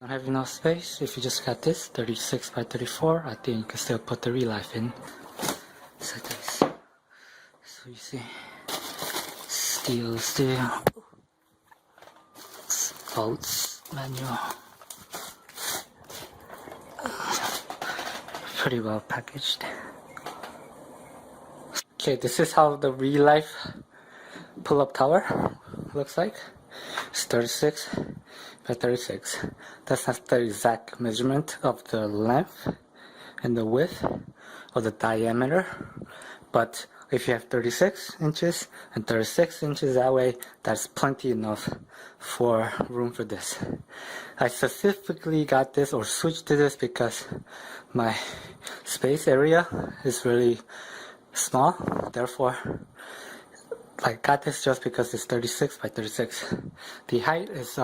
Don't have enough space. If you just got this 36 by 34, I think you can still put the RELIFE in. So this. So you see, steel, bolts, manual. Pretty well packaged. Okay, this is how the RELIFE pull-up tower looks like. It's 36 by 36. That's not the exact measurement of the length and the width or the diameter, but if you have 36 inches and 36 inches that way, that's plenty enough for room for this. I specifically got this or switched to this because my space area is really small, therefore I got this just because it's 36 by 36. The height is,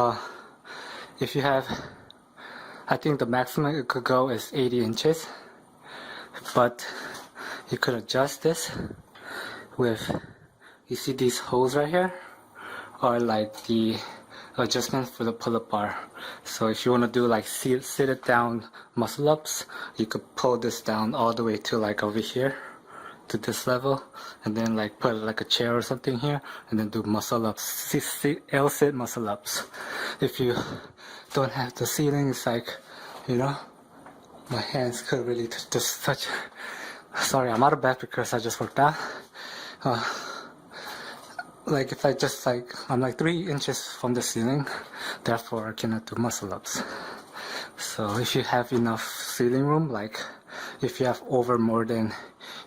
if you have, I think the maximum it could go is 80 inches, but you could adjust this with, you see these holes right here are like the adjustments for the pull-up bar. So if you want to do like sit it down muscle ups, you could pull this down all the way to like over here to this level, and then like put like a chair or something here, and then do muscle ups, L-sit muscle ups. If you don't have the ceiling, it's like, you know, my hands could really just touch. Sorry, I'm out of breath because I just worked out. Like if I just like, I'm like 3 inches from the ceiling, therefore I cannot do muscle ups. So if you have enough ceiling room, like if you have over more than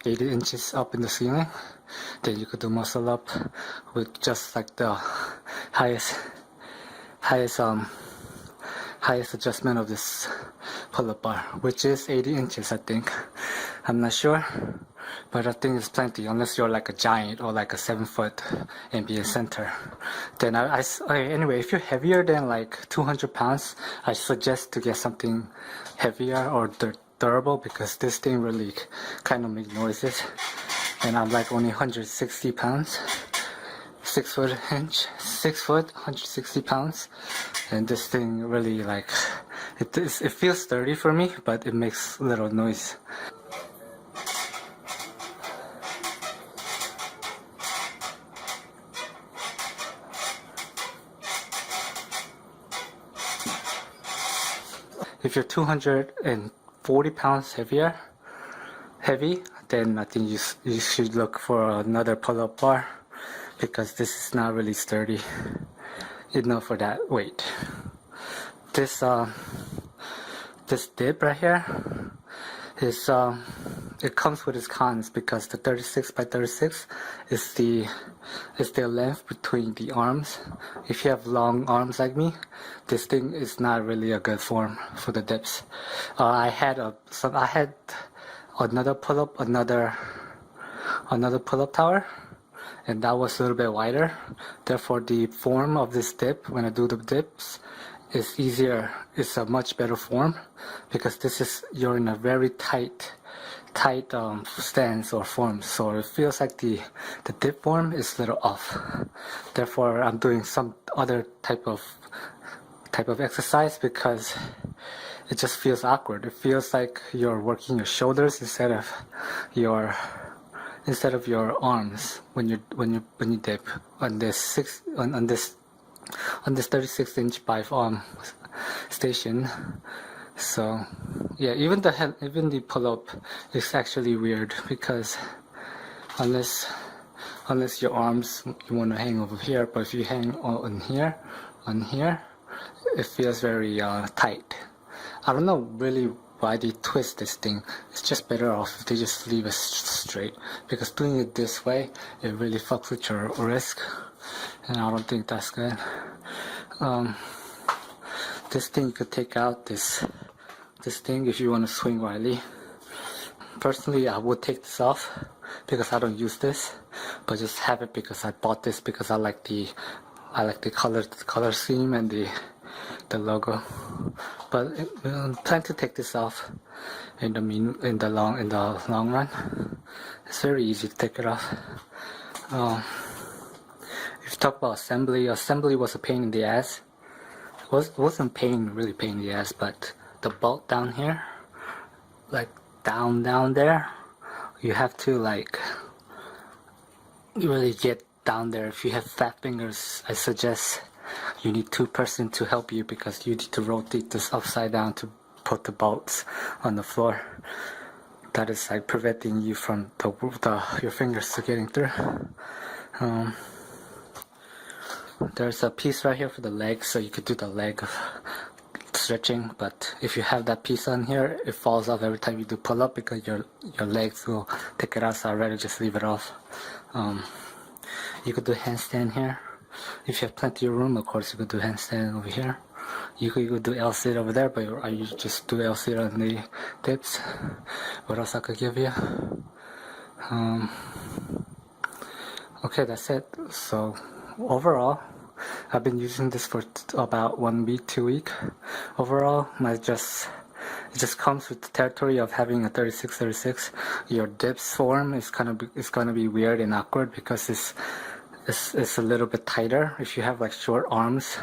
80 inches up in the ceiling, then you could do muscle up with just like the highest adjustment of this pull-up bar, which is 80 inches, I think. I'm not sure, but I think it's plenty, unless you're like a giant or like a 7-foot ambient center. Then anyway, if you're heavier than like 200 pounds, I suggest to get something heavier or durable, because this thing really kind of makes noises, and I'm like only 160 pounds, 6 foot, 160 pounds, and this thing really like, it feels sturdy for me, but it makes little noise. If you're 240 pounds heavy, then I think you should look for another pull-up bar, because this is not really sturdy enough for that weight. This dip right here is it comes with its cons, because the 36 by 36 is the length between the arms. If you have long arms like me, this thing is not really a good form for the dips. I had another pull-up tower, and that was a little bit wider. Therefore, the form of this dip, when I do the dips, is easier. It's a much better form, because you're in a very tight stance or form, so it feels like the dip form is a little off. Therefore, I'm doing some other type of exercise, because it just feels awkward. It feels like you're working your shoulders instead of your arms when you dip on this 36-inch by station. So yeah, even the pull-up is actually weird, because unless your arms, you want to hang over here, but if you hang on here, it feels very tight. I don't know really why they twist this thing. It's just better off if they just leave it straight, because doing it this way, it really fucks with your wrist, and I don't think that's good. This thing you could take out, this thing, if you want to swing wildly. Personally, I would take this off, because I don't use this, but just have it because I bought this, because I like the color scheme and the logo. But I plan to take this off in the long run. It's very easy to take it off. If you talk about assembly was a pain in the ass. wasn't really pain in the ass, but the bolt down here, like down there, you have to like really get down there. If you have fat fingers, I suggest you need two person to help you, because you need to rotate this upside down to put the bolts on the floor. That is like preventing you from your fingers to getting through. There's a piece right here for the legs, so you could do the leg stretching, but if you have that piece on here, it falls off every time you do pull up, because your legs will take it out, so I'd rather just leave it off. You could do handstand here. If you have plenty of room, of course, you could do handstand over here. You could do L-sit over there, but I usually just do L-sit on the dips. What else I could give you? Okay, that's it. So overall, I've been using this for about 1 week, 2 weeks. Overall, it just comes with the territory of having a 36-36. Your dips form is gonna be weird and awkward, because it's a little bit tighter. If you have like short arms,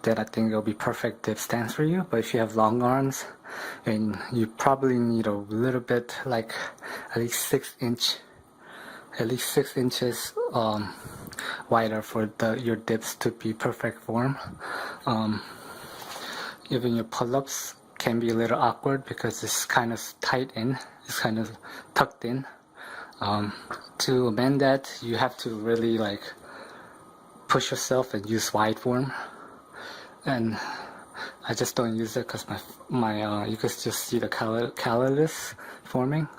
then I think it'll be perfect dip stance for you. But if you have long arms, and you probably need a little bit, like at least 6 inches wider for your dips to be perfect form. Even your pull-ups can be a little awkward, because it's kind of tight in, it's kind of tucked in. To amend that, you have to really like push yourself and use wide form, and I just don't use it because my you can just see the callus forming.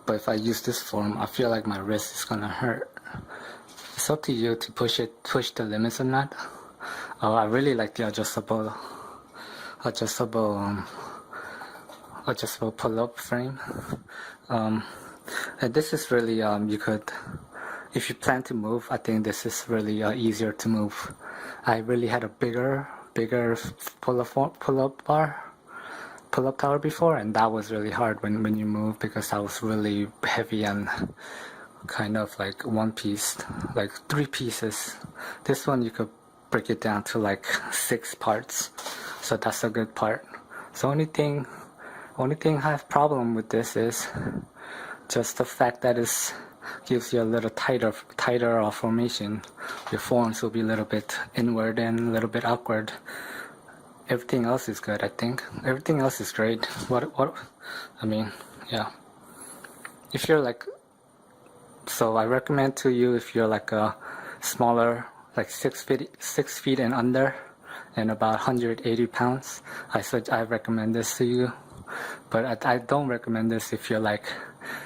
But if I use this form, I feel like my wrist is gonna hurt. It's up to you to push the limits or not. I really like the adjustable pull-up frame. And this is really you could, if you plan to move, I think this is really easier to move. I really had a bigger pull-up tower before, and that was really hard when you move, because I was really heavy and kind of like one piece, like 3 pieces. This one you could break it down to like 6 parts, so that's a good part. So only thing I have problem with this is just the fact that it gives you a little tighter formation. Your forms will be a little bit inward and a little bit awkward. Everything else is good, I think. Everything else is great. I mean, yeah. If you're like, so I recommend to you, if you're like a smaller, like 6 feet and under, and about 180 pounds, I recommend this to you. But I don't recommend this if you're like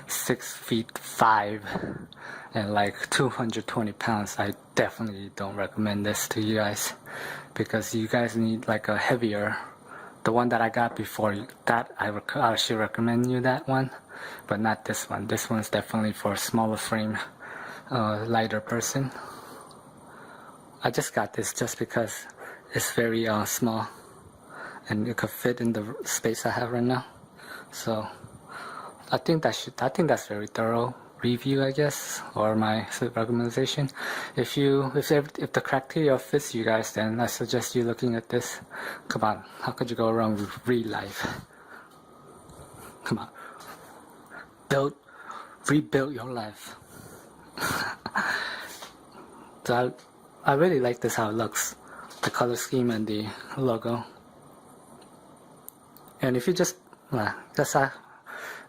6'5" and like 220 pounds. I definitely don't recommend this to you guys, because you guys need like a heavier, the one that I got before that. I should recommend you that one, but not this one. This one's definitely for a smaller frame, lighter person. I just got this just because it's very small, and it could fit in the space I have right now. So I think that's very thorough review, I guess, or my recommendation. If the criteria fits you guys, then I suggest you looking at this. Come on, how could you go wrong with RELIFE? Come on, rebuild your life. So I really like this, how it looks, the color scheme and the logo. And if you just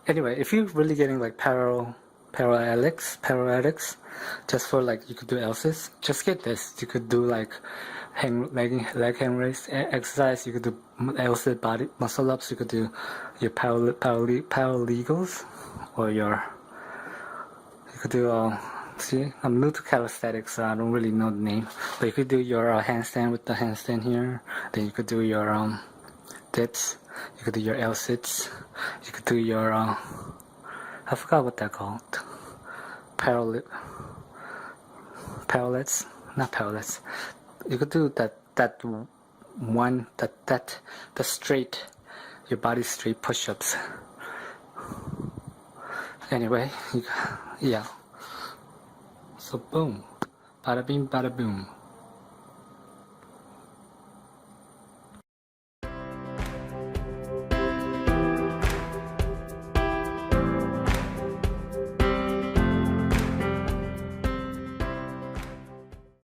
anyway, if you're really getting like parallelics, just for like, you could do L's, just get this. You could do like leg hang raise exercise. You could do L's body muscle ups. You could do your paralegals, or you could do see, I'm new to calisthenics, so I don't really know the name, but you could do your handstand with the handstand here. Then you could do your dips. You could do your L-sits. You could do your I forgot what they're called. Parallels. Not parallels. You could do the straight, your body straight push-ups. Anyway, yeah. So boom, bada bing, bada boom.